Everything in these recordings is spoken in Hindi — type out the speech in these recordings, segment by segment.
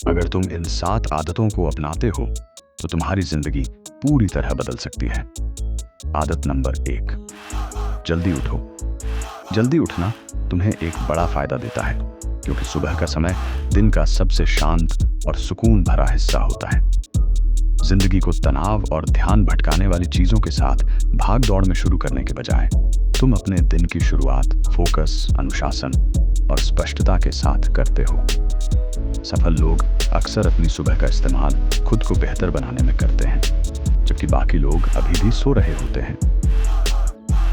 अगर तुम इन 7 आदतों को अपनाते हो तो तुम्हारी जिंदगी पूरी तरह बदल सकती है। आदत नंबर 1, जल्दी उठो। जल्दी उठना तुम्हें एक बड़ा फायदा देता है, क्योंकि सुबह का समय दिन का सबसे शांत और सुकून भरा हिस्सा होता है। जिंदगी को तनाव और ध्यान भटकाने वाली चीजों के साथ भाग दौड़ में शुरू करने के बजाय तुम अपने दिन की शुरुआत फोकस, अनुशासन और स्पष्टता के साथ करते हो। सफल लोग अक्सर अपनी सुबह का इस्तेमाल खुद को बेहतर बनाने में करते हैं, जबकि बाकी लोग अभी भी सो रहे होते हैं।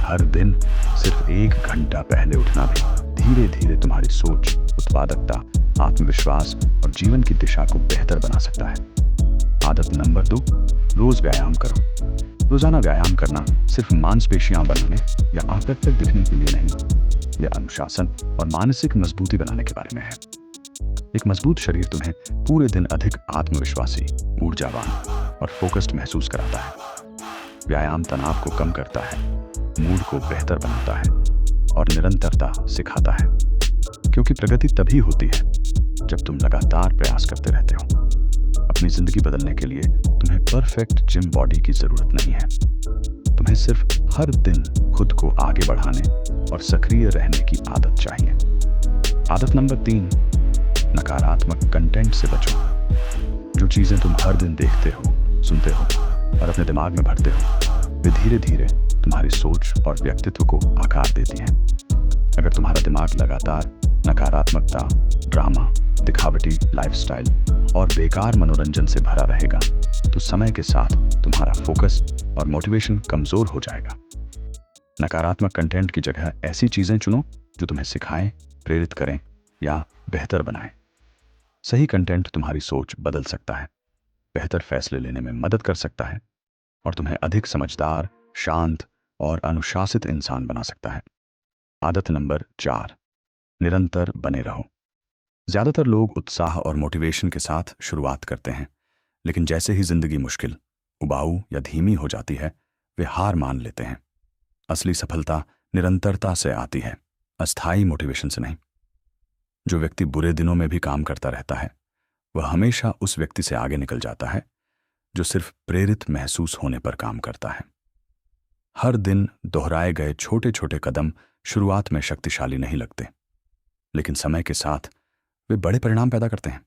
हर दिन सिर्फ 1 घंटा पहले उठना भी धीरे धीरे तुम्हारी सोच, उत्पादकता, आत्मविश्वास और जीवन की दिशा को बेहतर बना सकता है। आदत नंबर 2, रोज व्यायाम करो। रोजाना व्यायाम करना सिर्फ मांसपेशियां बनाने या आकर्षक दिखने के लिए नहीं, यह अनुशासन और मानसिक मजबूती बनाने के बारे में है। एक मजबूत शरीर तुम्हें पूरे दिन अधिक आत्मविश्वासी, ऊर्जावान और फोकस्ड महसूस कराता है। व्यायाम तनाव को कम करता है, मूड को बेहतर बनाता है और निरंतरता सिखाता है, क्योंकि प्रगति तभी होती है जब तुम लगातार प्रयास करते रहते हो। अपनी जिंदगी बदलने के लिए तुम्हें परफेक्ट जिम बॉडी की जरूरत नहीं है। तुम्हें सिर्फ हर दिन खुद को आगे बढ़ाने और सक्रिय रहने की आदत चाहिए। आदत नंबर 3, नकारात्मक कंटेंट से बचो। जो चीजें तुम हर दिन देखते हो, सुनते हो और अपने दिमाग में भरते हो, वे धीरे धीरे तुम्हारी सोच और व्यक्तित्व को आकार देती हैं। अगर तुम्हारा दिमाग लगातार नकारात्मकता, ड्रामा, दिखावटी लाइफस्टाइल और बेकार मनोरंजन से भरा रहेगा, तो समय के साथ तुम्हारा फोकस और मोटिवेशन कमजोर हो जाएगा। नकारात्मक कंटेंट की जगह ऐसी चीजें चुनो जो तुम्हें सिखाएं, प्रेरित करें या बेहतर बनाएं। सही कंटेंट तुम्हारी सोच बदल सकता है, बेहतर फैसले लेने में मदद कर सकता है और तुम्हें अधिक समझदार, शांत और अनुशासित इंसान बना सकता है। आदत नंबर 4, निरंतर बने रहो। ज्यादातर लोग उत्साह और मोटिवेशन के साथ शुरुआत करते हैं, लेकिन जैसे ही जिंदगी मुश्किल, उबाऊ या धीमी हो जाती है, वे हार मान लेते हैं। असली सफलता निरंतरता से आती है, अस्थायी मोटिवेशन से नहीं। जो व्यक्ति बुरे दिनों में भी काम करता रहता है, वह हमेशा उस व्यक्ति से आगे निकल जाता है जो सिर्फ प्रेरित महसूस होने पर काम करता है। हर दिन दोहराए गए छोटे छोटे कदम शुरुआत में शक्तिशाली नहीं लगते, लेकिन समय के साथ वे बड़े परिणाम पैदा करते हैं।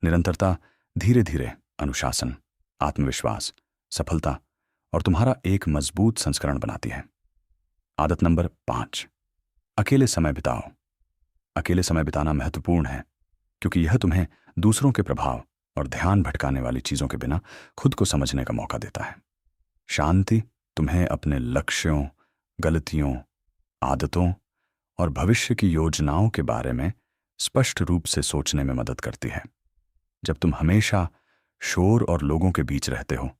निरंतरता धीरे धीरे अनुशासन, आत्मविश्वास, सफलता और तुम्हारा एक मजबूत संस्करण बनाती है। आदत नंबर 5, अकेले समय बिताओ। अकेले समय बिताना महत्वपूर्ण है, क्योंकि यह तुम्हें दूसरों के प्रभाव और ध्यान भटकाने वाली चीजों के बिना खुद को समझने का मौका देता है। शांति तुम्हें अपने लक्ष्यों, गलतियों, आदतों और भविष्य की योजनाओं के बारे में स्पष्ट रूप से सोचने में मदद करती है। जब तुम हमेशा शोर और लोगों के बीच रहते हो,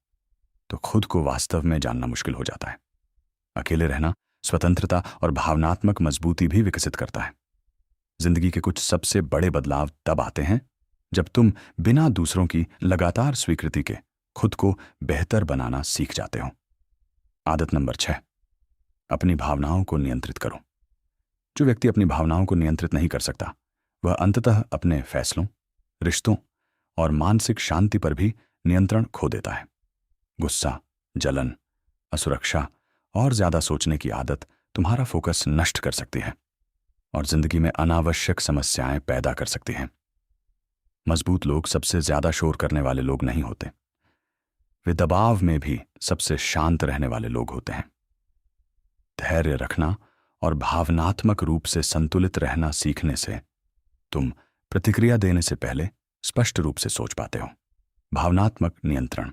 तो खुद को वास्तव में जानना मुश्किल हो जाता है। अकेले रहना स्वतंत्रता और भावनात्मक मजबूती भी विकसित करता है। जिंदगी के कुछ सबसे बड़े बदलाव तब आते हैं जब तुम बिना दूसरों की लगातार स्वीकृति के खुद को बेहतर बनाना सीख जाते हो। आदत नंबर 6, अपनी भावनाओं को नियंत्रित करो। जो व्यक्ति अपनी भावनाओं को नियंत्रित नहीं कर सकता, वह अंततः अपने फैसलों, रिश्तों और मानसिक शांति पर भी नियंत्रण खो देता है। गुस्सा, जलन, असुरक्षा और ज्यादा सोचने की आदत तुम्हारा फोकस नष्ट कर सकती है और जिंदगी में अनावश्यक समस्याएं पैदा कर सकती हैं। मजबूत लोग सबसे ज्यादा शोर करने वाले लोग नहीं होते, वे दबाव में भी सबसे शांत रहने वाले लोग होते हैं। धैर्य रखना और भावनात्मक रूप से संतुलित रहना सीखने से तुम प्रतिक्रिया देने से पहले स्पष्ट रूप से सोच पाते हो। भावनात्मक नियंत्रण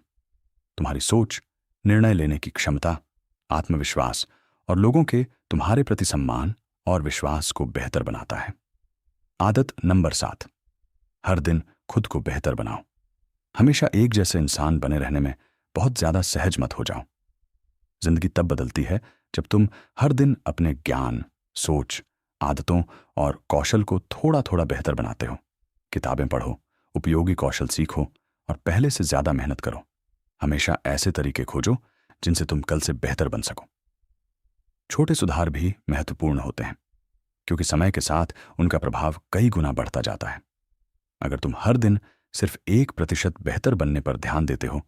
तुम्हारी सोच, निर्णय लेने की क्षमता, आत्मविश्वास और लोगों के तुम्हारे प्रति सम्मान और विश्वास को बेहतर बनाता है। आदत नंबर 7, हर दिन खुद को बेहतर बनाओ। हमेशा एक जैसे इंसान बने रहने में बहुत ज्यादा सहज मत हो जाओ। जिंदगी तब बदलती है जब तुम हर दिन अपने ज्ञान, सोच, आदतों और कौशल को थोड़ा थोड़ा बेहतर बनाते हो। किताबें पढ़ो, उपयोगी कौशल सीखो और पहले से ज्यादा मेहनत करो। हमेशा ऐसे तरीके खोजो जिनसे तुम कल से बेहतर बन सको। छोटे सुधार भी महत्वपूर्ण होते हैं, क्योंकि समय के साथ उनका प्रभाव कई गुना बढ़ता जाता है। अगर तुम हर दिन सिर्फ 1% बेहतर बनने पर ध्यान देते हो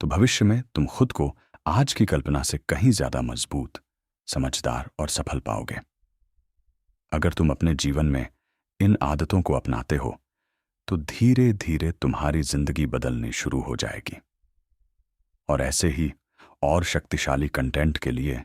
तो भविष्य में तुम खुद को आज की कल्पना से कहीं ज्यादा मजबूत, समझदार और सफल पाओगे। अगर तुम अपने जीवन में इन आदतों को अपनाते हो तो धीरे धीरे तुम्हारी जिंदगी बदलनी शुरू हो जाएगी। और ऐसे ही और शक्तिशाली कंटेंट के लिए